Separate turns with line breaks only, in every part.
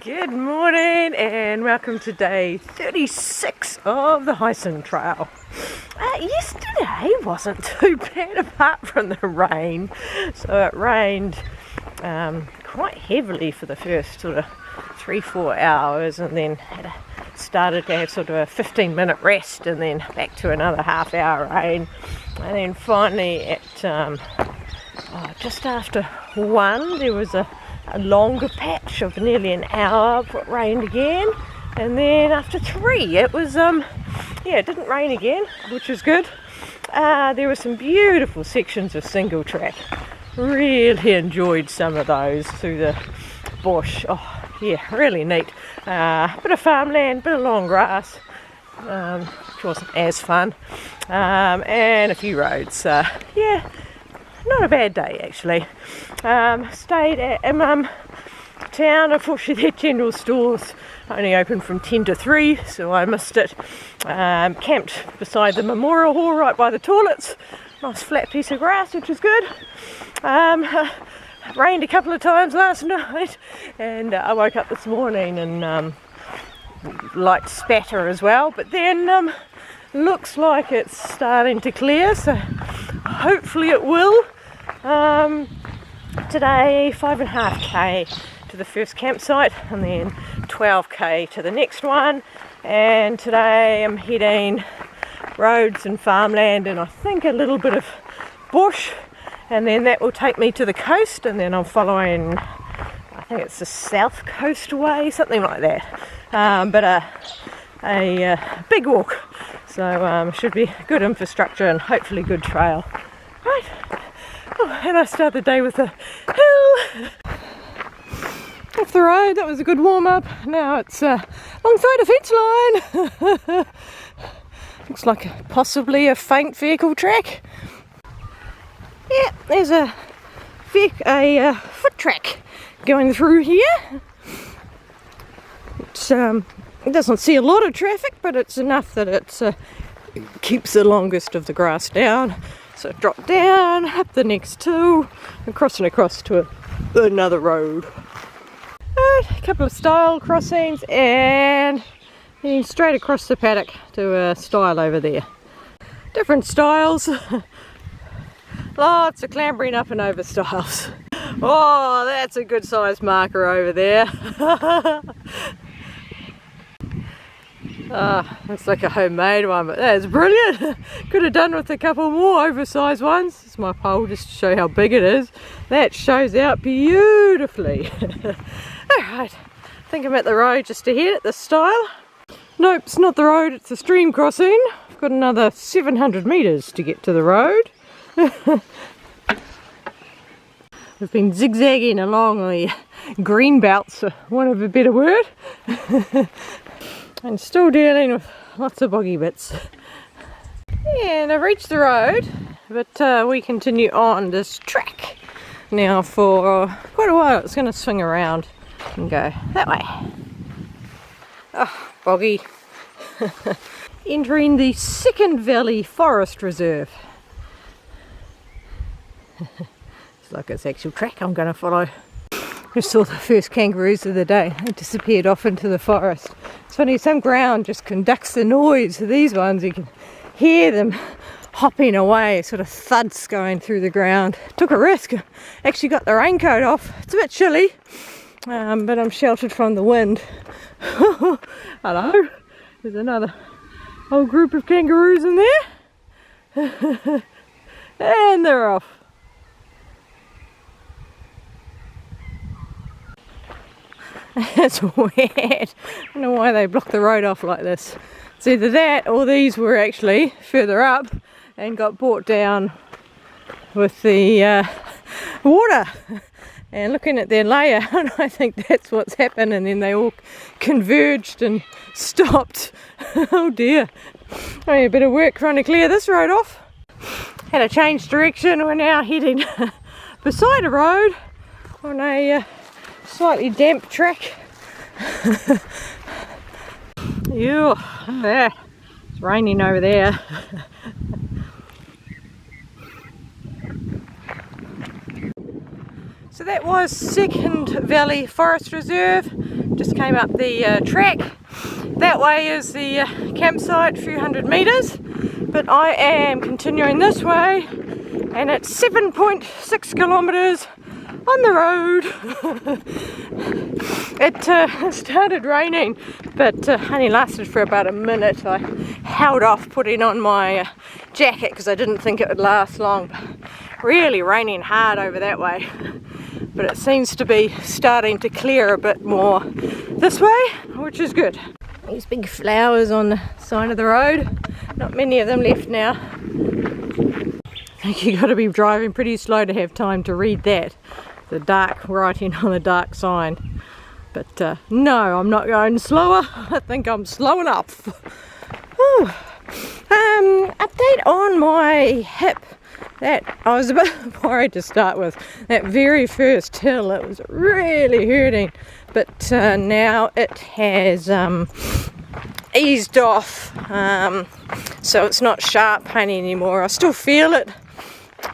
Good morning and welcome to day 36 of the Heysen Trail. Yesterday wasn't too bad apart from the rain. So it rained quite heavily for the first sort of 3-4 hours, and then started to have sort of a 15-minute rest, and then back to another half-hour rain, and then finally at just after 1 there was a longer patch of nearly an hour, but rained again, and then after 3 it was it didn't rain again, which was good. There were some beautiful sections of single track. Really enjoyed some of those through the bush. Oh yeah, really neat. Bit of farmland, bit of long grass, which wasn't as fun, and a few roads. Yeah, not a bad day actually. Stayed at town. Unfortunately their general stores only open from 10 to 3, so I missed it. Camped beside the memorial hall right by the toilets. Nice flat piece of grass, which is good. Rained a couple of times last night, and I woke up this morning and light spatter as well, but then looks like it's starting to clear, so hopefully it will. Today 5.5k to the first campsite, and then 12k to the next one, and today I'm heading roads and farmland and I think a little bit of bush, and then that will take me to the coast, and then I'm following, I think it's the south coast way, something like that, but a big walk, so should be good infrastructure and hopefully good trail. Right. Oh, and I start the day with a hill off the road. That was a good warm up. Now it's alongside a fence line. Looks like possibly a faint vehicle track. Yeah, there's a foot track going through here. It doesn't see a lot of traffic, but it's enough that it keeps the longest of the grass down. So drop down, up the next two, and crossing across to another road. Right, a couple of stile crossings, and then straight across the paddock to a stile over there. Different styles. Lots of clambering up and over stiles. Oh, that's a good sized marker over there. Looks like a homemade one, but that's brilliant. Could have done with a couple more oversized ones. It's my pole just to show how big it is. That shows out beautifully. Alright, I think I'm at the road just ahead at this stile. Nope, it's not the road, it's a stream crossing. I've got another 700 metres to get to the road. We've been zigzagging along the green belts, for want of a better word. And still dealing with lots of boggy bits. And I've reached the road, but we continue on this track now for quite a while. It's going to swing around and go that way. Oh, boggy. Entering the Second Valley Forest Reserve. It's like it's actual track I'm going to follow. I saw the first kangaroos of the day. They disappeared off into the forest. It's funny, some ground just conducts the noise. These ones, you can hear them hopping away, sort of thuds going through the ground. Took a risk. Actually got the raincoat off. It's a bit chilly, but I'm sheltered from the wind. Hello. There's another whole group of kangaroos in there. And they're off. That's weird. I don't know why they blocked the road off like this. It's either that or these were actually further up and got brought down with the water. And looking at their layout, I think that's what's happened, and then they all converged and stopped. Oh dear. Only a bit of work trying to clear this road off. Had to change direction. We're now heading beside a road on a slightly damp track. Ew, there. It's raining over there. So that was Second Valley Forest Reserve. Just came up the track. That way is the campsite, a few hundred meters, but I am continuing this way, and it's 7.6 kilometers on the road. It started raining, but only lasted for about a minute. I held off putting on my jacket because I didn't think it would last long. Really raining hard over that way, but it seems to be starting to clear a bit more this way, which is good. These big flowers on the side of the road, not many of them left now. I think you've got to be driving pretty slow to have time to read that, the dark writing on the dark sign. But no, I'm not going slower. I think I'm slow enough. Update on my hip. That I was a bit worried to start with. That very first hill, it was really hurting, but now it has eased off, so it's not sharp pain anymore. I still feel it.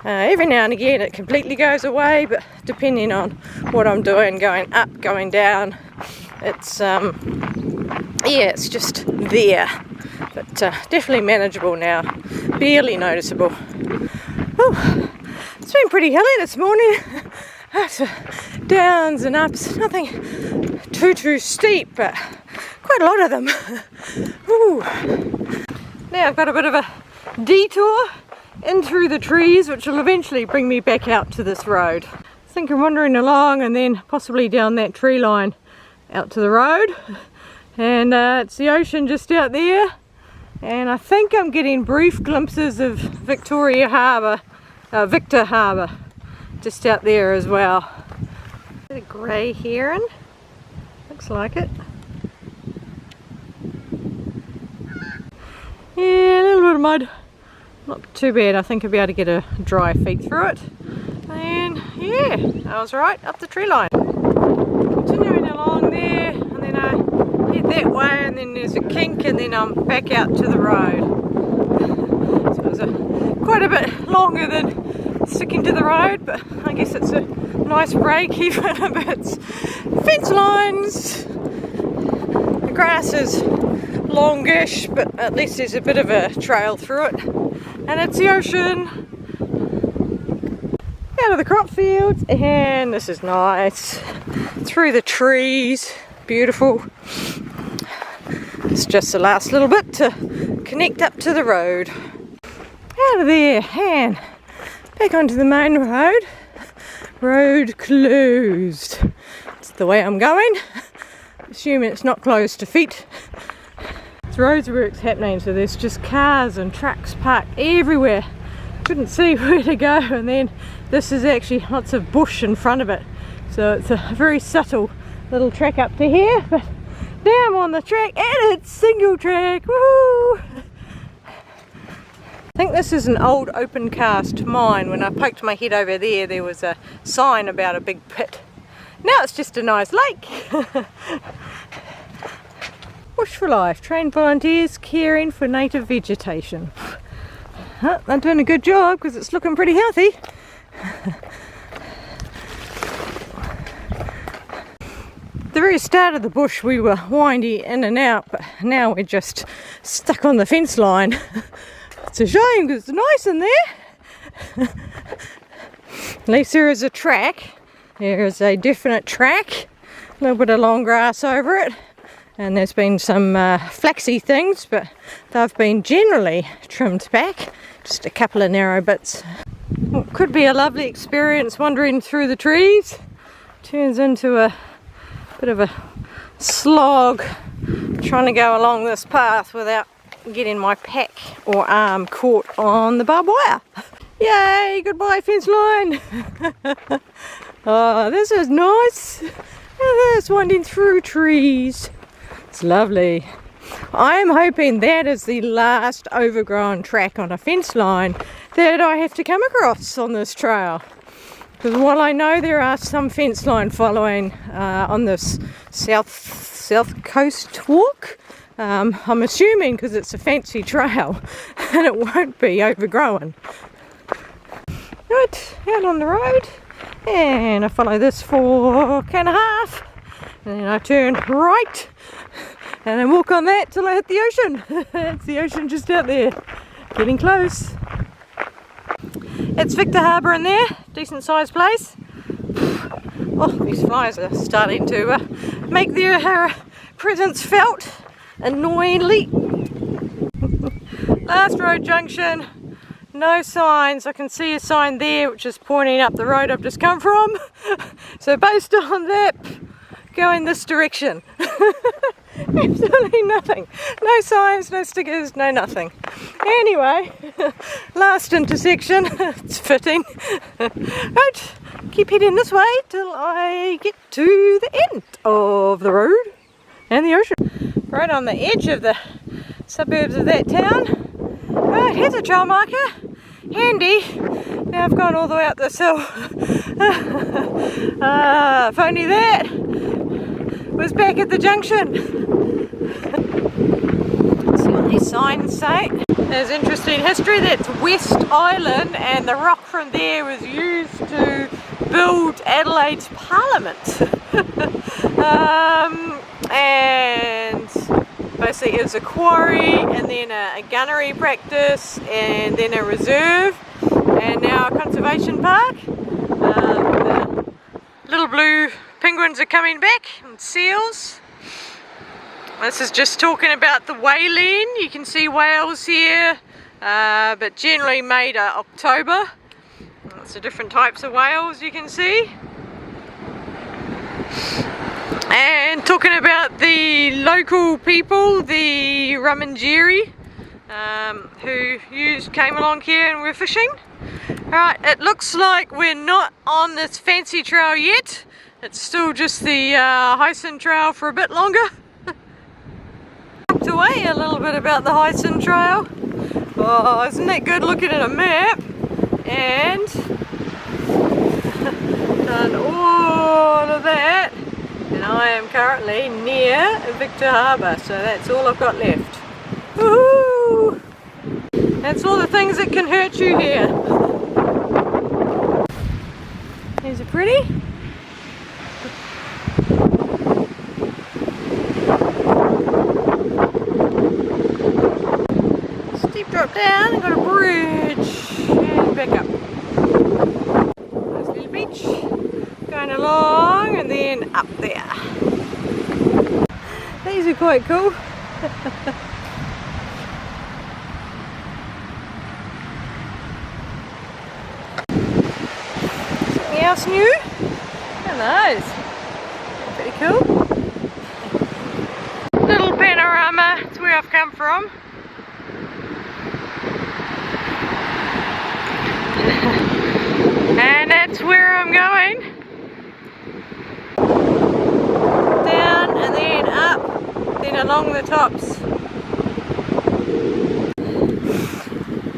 Every now and again it completely goes away, but depending on what I'm doing, going up, going down, it's it's just there, but definitely manageable now, barely noticeable. Whew. It's been pretty hilly this morning. Downs and ups, nothing too steep, but quite a lot of them. Ooh. Now I've got a bit of a detour in through the trees, which will eventually bring me back out to this road. I think I'm wandering along and then possibly down that tree line out to the road, and it's the ocean just out there, and I think I'm getting brief glimpses of Victor Harbour just out there as well. A grey heron, looks like it. Yeah, a little bit of mud, not too bad. I think I'll be able to get a dry feet through it. And yeah, I was right, up the tree line. Continuing along there, and then I head that way, and then there's a kink, and then I'm back out to the road. So it was quite a bit longer than sticking to the road, but I guess it's a nice break even if it's fence lines. The grass is longish, but at least there's a bit of a trail through it, and it's the ocean. Out of the crop fields, and this is nice. Through the trees, beautiful. It's just the last little bit to connect up to the road. Out of there, and back onto the main road. Road closed. It's the way I'm going. Assuming it's not closed to feet. It's roadworks happening, so there's just cars and trucks parked everywhere. Couldn't see where to go, and then this is actually lots of bush in front of it. So it's a very subtle little track up to here, but now I'm on the track and it's single track. Woohoo! I think this is an old open cast mine. When I poked my head over there, there was a sign about a big pit. Now it's just a nice lake. Bush for Life, trained volunteers caring for native vegetation. They're doing a good job because it's looking pretty healthy. At the very start of the bush we were windy in and out, but now we're just stuck on the fence line. It's a shame because it's nice in there. At least there is a track. There is a definite track. A little bit of long grass over it. And there's been some flaxy things, but they've been generally trimmed back. Just a couple of narrow bits. Well, it could be a lovely experience wandering through the trees. Turns into a bit of a slog trying to go along this path without getting my pack or arm caught on the barbed wire. Yay, goodbye fence line. Oh, this is nice. It's winding through trees. It's lovely. I'm hoping that is the last overgrown track on a fence line that I have to come across on this trail. Because while I know there are some fence line following on this south coast walk, I'm assuming because it's a fancy trail and it won't be overgrown. Right, out on the road, and I follow this for 1.5 and then I turn right and I walk on that till I hit the ocean. It's the ocean just out there, getting close. It's Victor Harbour in there, decent sized place. Oh, these flies are starting to make their presence felt annoyingly. Last road junction, no signs. I can see a sign there which is pointing up the road I've just come from. So based on that, go in this direction. Absolutely nothing. No signs, no stickers, no nothing. Anyway, last intersection. It's fitting. Right, keep heading this way till I get to the end of the road and the ocean. Right on the edge of the suburbs of that town. Right, here's a trail marker. Handy. Now I've gone all the way up this hill. If only that was back at the junction. Let's see what these signs say. There's interesting history. That's West Island, and the rock from there was used to build Adelaide's Parliament. And basically it was a quarry, and then a gunnery practice, and then a reserve, and now a conservation park. The little blue penguins are coming back, and seals. This is just talking about the whaling. You can see whales here, but generally made October. Lots of different types of whales you can see. And talking about the local people, the Rumangeri, who came along here and were fishing. Right, it looks like we're not on this fancy trail yet. It's still just the Heysen Trail for a bit longer. Talked away a little bit about the Heysen Trail. Oh, isn't that good looking at a map? And done all of that. And I am currently near Victor Harbour, so that's all I've got left. Woohoo! That's all the things that can hurt you here. These are pretty. Steep drop down, and got a bridge, and back up. Nice little beach. Going along and then up there. These are quite cool. Something else new? And those. Pretty cool. Little panorama. It's where I've come from. And that's where I'm going. Down and then up, then along the tops.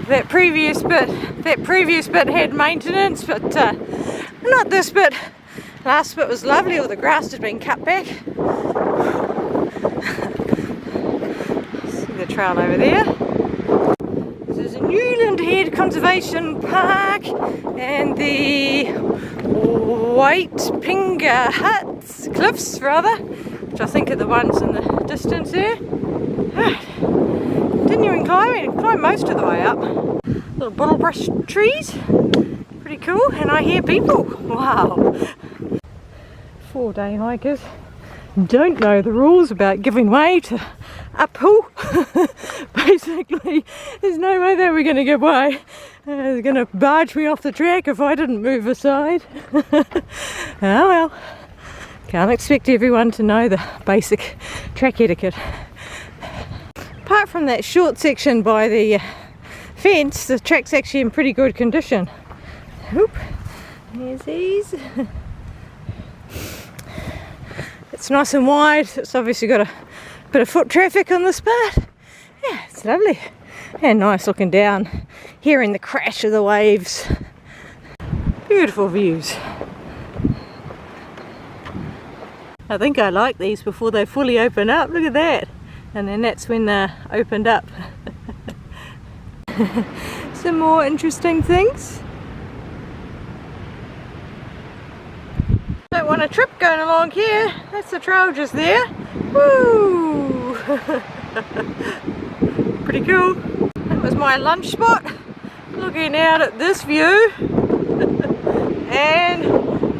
That previous bit had maintenance, but not this bit. Last bit was lovely. All the grass had been cut back. See the trail over there. This is a Newland Head Conservation Park, and the White Pinga Huts, cliffs rather, which I think are the ones in the distance there. Continuing climbing, climb most of the way up. Little bottlebrush trees, pretty cool, and I hear people. Wow. 4-day hikers don't know the rules about giving way to uphill. Basically, there's no way that we're going to give way. They're going to barge me off the track if I didn't move aside. Oh well, can't expect everyone to know the basic track etiquette. Apart from that short section by the fence, the track's actually in pretty good condition. Oop, there's these. It's nice and wide. It's obviously got a bit of foot traffic on this part. Yeah, it's lovely and nice looking down, hearing the crash of the waves. Beautiful views. I think I like these before they fully open up. Look at that. And then that's when they're opened up. Some more interesting things. Don't want a trip going along here. That's the trail just there. Woo! Pretty cool. That was my lunch spot. Looking out at this view. And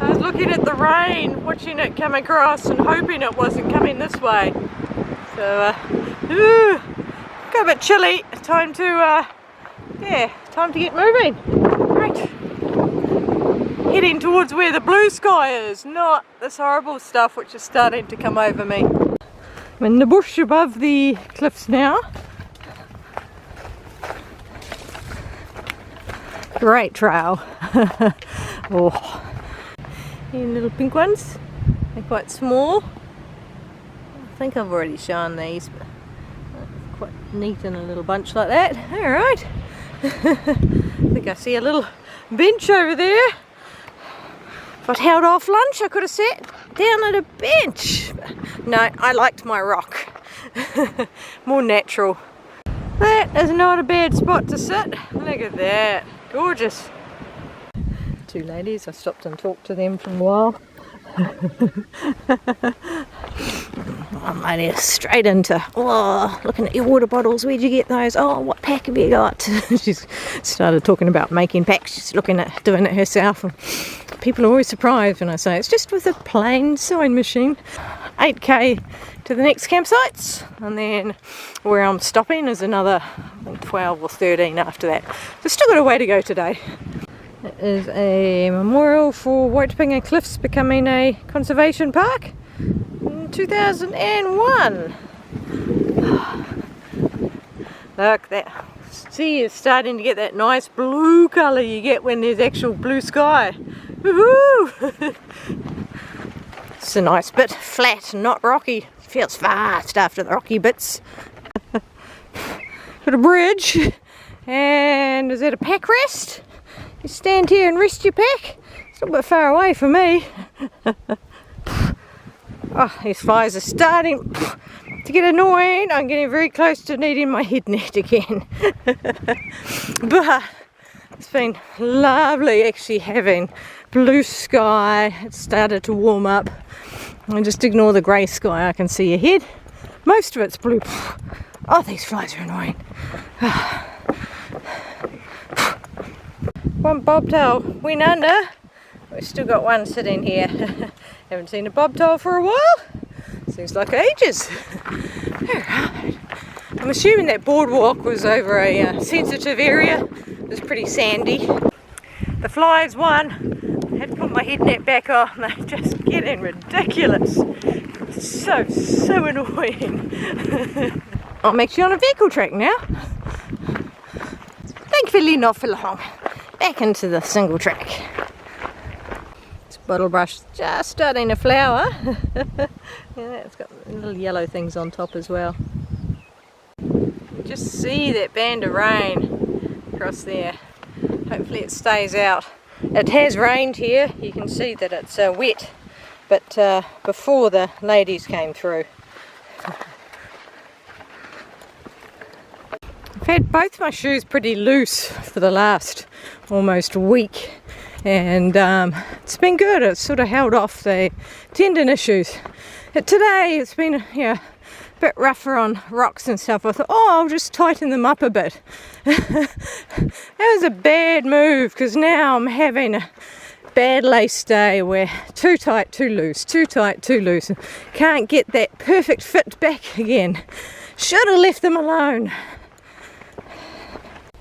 I was looking at the rain, watching it come across and hoping it wasn't coming this way. So, got a bit chilly. Time to, time to get moving. Right. Heading towards where the blue sky is, not this horrible stuff which is starting to come over me. I'm in the bush above the cliffs now. Great trail. Oh, here little pink ones. They're quite small. I think I've already shown these, but quite neat in a little bunch like that. Alright. I think I see a little bench over there. If I'd held off lunch, I could have sat down at a bench. No, I liked my rock. More natural. That is not a bad spot to sit. Look at that. Gorgeous. Two ladies, I stopped and talked to them for a while. One lady is straight into, oh, looking at your water bottles, where'd you get those? Oh, what pack have you got? She's started talking about making packs. She's looking at doing it herself. And people are always surprised when I say it's just with a plain sewing machine. 8k to the next campsites, and then where I'm stopping is another, I think 12 or 13 after that. So still got a way to go today. It is a memorial for Waitpinga Cliffs becoming a conservation park in 2001. Look, that sea is starting to get that nice blue colour you get when there's actual blue sky. Woohoo! It's a nice bit flat and not rocky. Feels fast after the rocky bits. Got a bridge, and is that a pack rest? You stand here and rest your pack. It's a little bit far away for me. Oh, these flies are starting to get annoying. I'm getting very close to needing my head net again. But it's been lovely actually having blue sky. It started to warm up. And just ignore the grey sky, I can see ahead. Most of it's blue. Oh, these flies are annoying. One bobtail went under. We've still got one sitting here. Haven't seen a bobtail for a while. Seems like ages. Alright. I'm assuming that boardwalk was over a sensitive area. It was pretty sandy. The flies won. I had to put my head net back on. They're just getting ridiculous. So annoying. I'm actually on a vehicle track now. Thankfully not for long. Back into the single track. This bottle brush just starting to flower. Yeah, it's got little yellow things on top as well. You just see that band of rain across there. Hopefully it stays out. It has rained here. You can see that it's wet, but before the ladies came through. I've had both my shoes pretty loose for the last almost week, and it's been good. It's sort of held off the tendon issues. Today it's been a bit rougher on rocks and stuff. I thought, oh, I'll just tighten them up a bit. That was a bad move, because now I'm having a bad lace day where too tight, too loose, too tight, too loose. Can't get that perfect fit back again. Should have left them alone.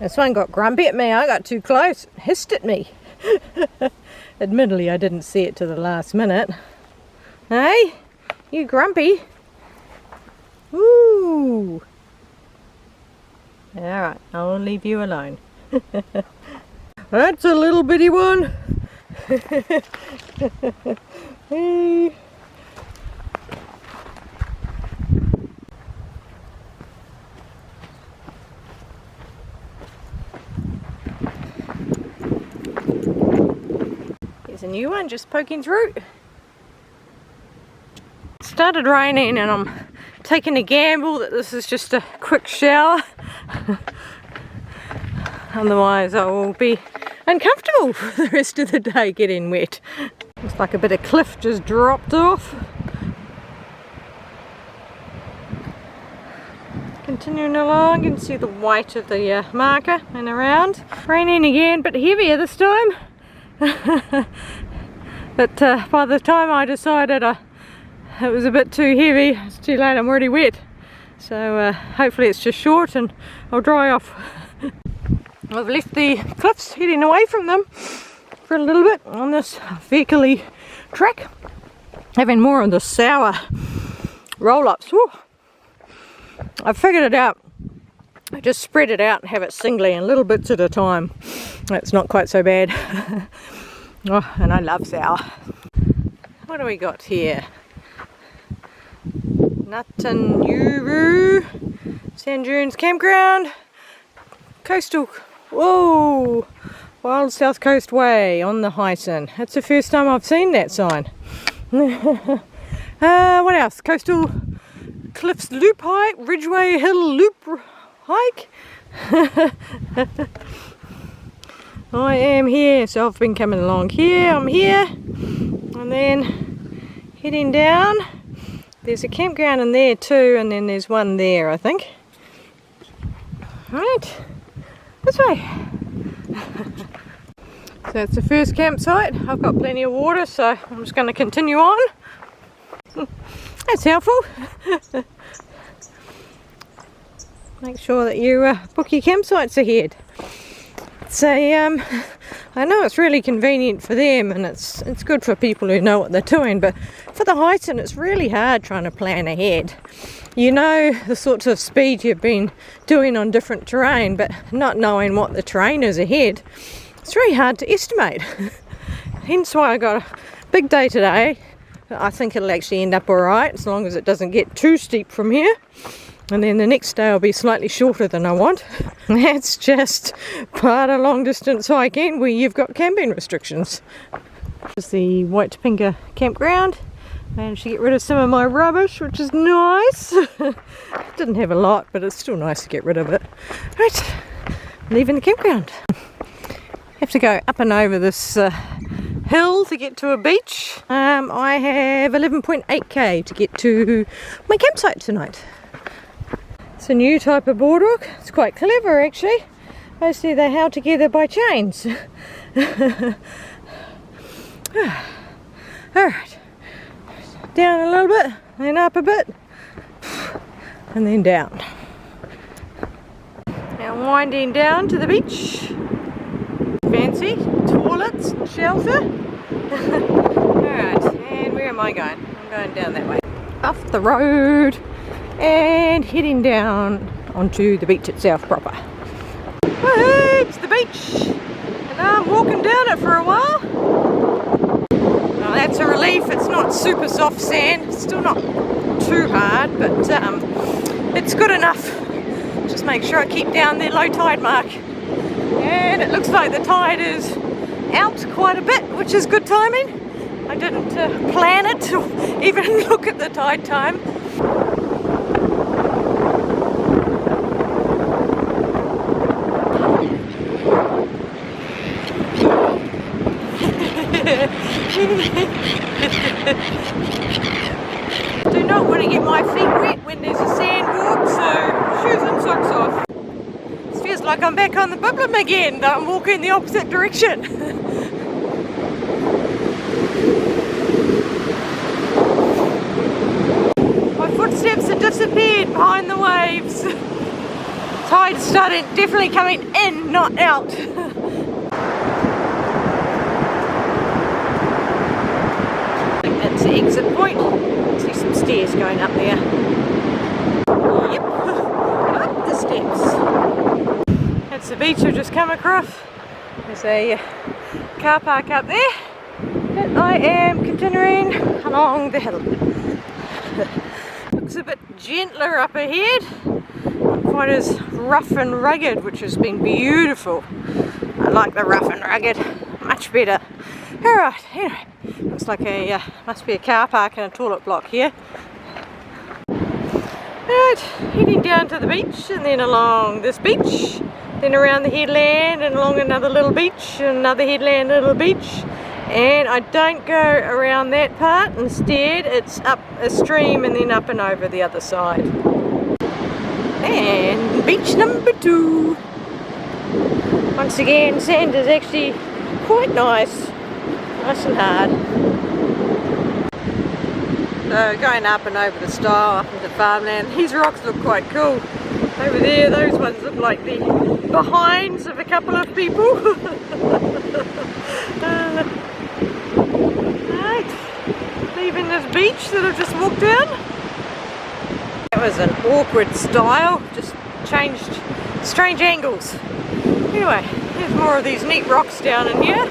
This one got grumpy at me. I got too close, hissed at me. Admittedly, I didn't see it to the last minute. Hey, you grumpy? Ooh. Alright, I'll leave you alone. That's a little bitty one. Hey. Here's a new one just poking through. It started raining and I'm taking a gamble that this is just a quick shower. Otherwise I will be uncomfortable for the rest of the day getting wet. Looks like a bit of cliff just dropped off. Continuing along, you can see the white of the marker and around. Raining again, but heavier this time. But by the time I decided it was a bit too heavy, it's too late, I'm already wet. So hopefully it's just short and I'll dry off. I've left the cliffs, heading away from them for a little bit on this vehicle-y track. Having more of the sour roll-ups. I've figured it out. I just spread it out and have it singly in little bits at a time. It's not quite so bad. Oh, and I love sour. What do we got here? Natanuru Sand Dunes Campground. Coastal. Whoa! Wild South Coast Way on the Heysen. That's the first time I've seen that sign. What else? Coastal Cliffs Loop Hike, Ridgeway Hill Loop Hike. I am here, so I've been coming along here. I'm here, and then heading down. There's a campground in there too, and then there's one there, I think. Right, this way. So that's the first campsite. I've got plenty of water, so I'm just going to continue on. That's helpful. Make sure that you book your campsites ahead. So I know it's really convenient for them, and it's good for people who know what they're doing, but for the Heysen it's really hard trying to plan ahead. You know the sorts of speed you've been doing on different terrain, but not knowing what the terrain is ahead, it's very hard to estimate. Hence why I got a big day today. I think it'll actually end up alright as long as it doesn't get too steep from here. And then the next day will be slightly shorter than I want. That's just part of long distance hiking where you've got camping restrictions. This is the White Topinga campground. Managed to get rid of some of my rubbish, which is nice. Didn't have a lot, but it's still nice to get rid of it. Right, leaving the campground. Have to go up and over this hill to get to a beach. I have 11.8k to get to my campsite tonight. It's a new type of boardwalk. It's quite clever actually. Mostly they're held together by chains. Alright, down a little bit, then up a bit, and then down. Now winding down to the beach. Fancy toilets and shelter. Alright, and where am I going? I'm going down that way. Off the road and heading down onto the beach itself proper. Woohoo, it's the beach! And I'm walking down it for a while. Well, that's a relief. It's not super soft sand. It's still not too hard, but it's good enough. Just make sure I keep down the low tide mark. And it looks like the tide is out quite a bit, which is good timing. I didn't plan it or even look at the tide time. Do not want to get my feet wet when there's a sand walk, so shoes and socks off. It feels like I'm back on the Biblum again, though I'm walking the opposite direction. My footsteps have disappeared behind the waves. Tide started definitely coming in, not out. That's the exit point. See some stairs going up there. Yep, up the steps. That's the beach I've just come across. There's a car park up there. And I am continuing along the hill. Looks a bit gentler up ahead. Not quite as rough and rugged, which has been beautiful. I like the rough and rugged much better. Alright, anyway, looks like a must be a car park and a toilet block here. Right, heading down to the beach and then along this beach, then around the headland and along another little beach, and another headland, a little beach, And I don't go around that part, instead it's up a stream and then up and over the other side. And beach number 2. Once again, sand is actually quite nice and hard. So going up and over the stile, up into farmland, these rocks look quite cool. Over there, those ones look like the behinds of a couple of people. Right, leaving this beach that I've just walked down. That was an awkward style, just changed strange angles. Anyway, there's more of these neat rocks down in here.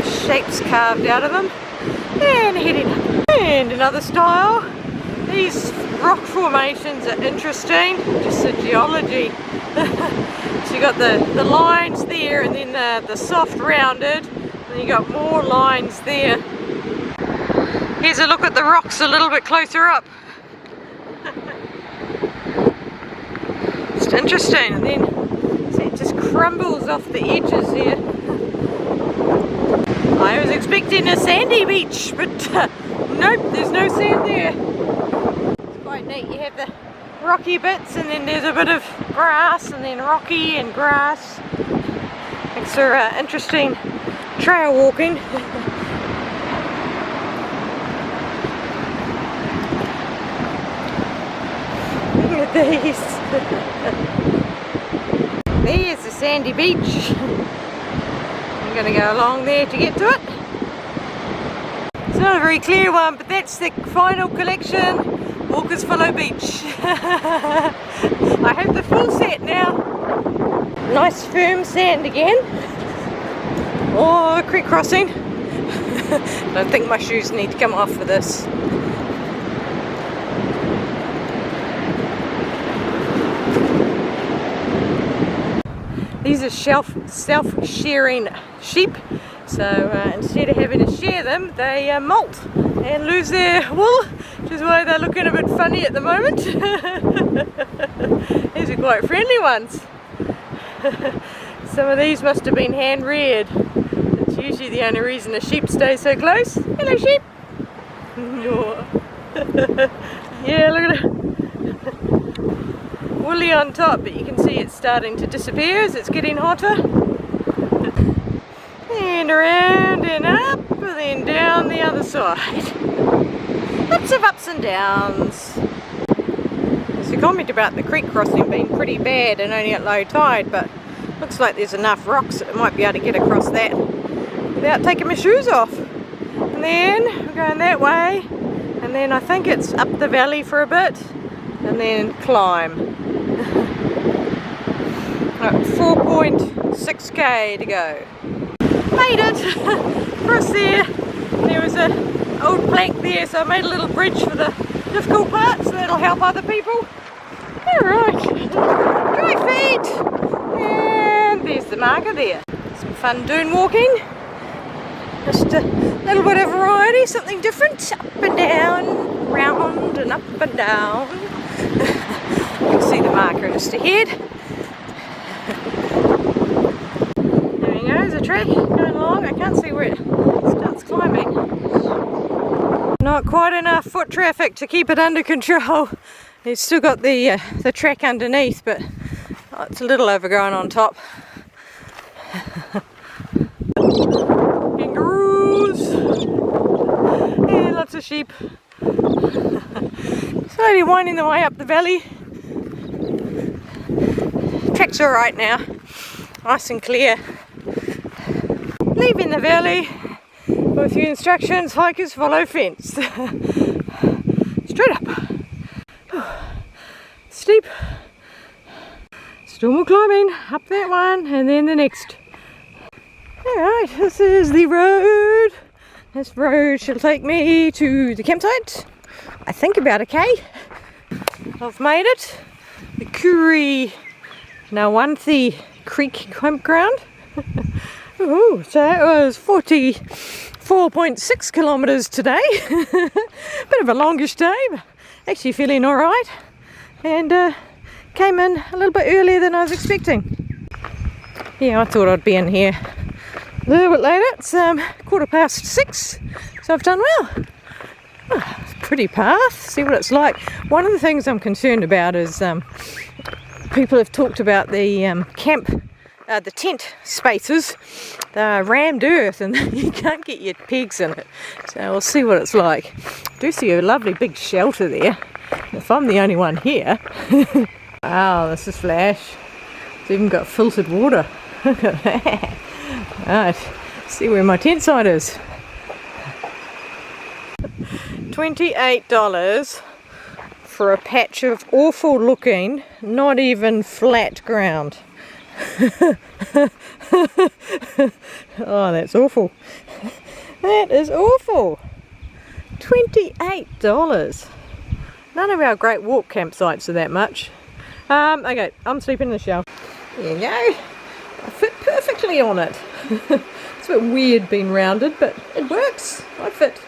Shapes carved out of them. And heading up. And another style. These rock formations are interesting, just the geology. So you got the lines there, and then the soft rounded, and then you got more lines there. Here's a look at the rocks a little bit closer up. Just interesting, and then see, it just crumbles off the edges here. I was expecting a sandy beach, but nope, there's no sand there. It's quite neat. You have the rocky bits, and then there's a bit of grass, and then rocky and grass. Makes for interesting trail walking. Look at these. There's the sandy beach. I'm going to go along there to get to it. It's not a very clear one, but that's the final collection. Walkers Follow Beach. I have the full set now. Nice firm sand again. Oh, creek crossing. Don't think my shoes need to come off for this. These are self-sharing sheep, so instead of having to share them, they molt and lose their wool, which is why they're looking a bit funny at the moment. These are quite friendly ones. Some of these must have been hand-reared. It's usually the only reason a sheep stays so close. Hello, sheep! Yeah, look at it. Woolly on top, but you can see it's starting to disappear as it's getting hotter. And around and up, and then down the other side. Lots of ups and downs. There's a comment about the creek crossing being pretty bad and only at low tide, but looks like there's enough rocks that I might be able to get across that without taking my shoes off. And then we're going that way, and then I think it's up the valley for a bit, and then climb. 4.6k to go. Made it! Across there. There was an old plank there, so I made a little bridge for the difficult parts, so that'll help other people. Alright, dry feet! And there's the marker there. Some fun dune walking. Just a little bit of variety, something different. Up and down, round and up and down. You can see the marker just ahead. There we go, there's a track going along. I can't see where it starts climbing. Not quite enough foot traffic to keep it under control. It's still got the track underneath, but it's a little overgrown on top. Kangaroos! And lots of sheep. Slowly winding the way up the valley. Track's alright now, nice and clear. Leaving the valley with a few instructions: hikers follow fence. Straight up. Steep. Still more climbing, up that one and then the next. Alright, this is the road. This road shall take me to the campsite. I think about a K. I've made it. The Kuri Nawanthi Creek Campground. Ooh, so it was 44.6 kilometres today. Bit of a longish day, but actually feeling alright. And came in a little bit earlier than I was expecting. Yeah, I thought I'd be in here A little bit later, it's 6:15, so I've done well. Oh, pretty path, see what it's like. One of the things I'm concerned about is people have talked about the the tent spaces. They're rammed earth and you can't get your pegs in it. So we'll see what it's like. I do see a lovely big shelter there, if I'm the only one here. Wow, this is flash. It's even got filtered water. Look at that. Right, see where my tent site is. $28 for a patch of awful looking, not even flat ground. Oh, that's awful. That is awful. $28. None of our great walk campsites are that much. Okay, I'm sleeping in the shower. There you go. I fit perfectly on it. It's a bit weird being rounded, but it works. I fit.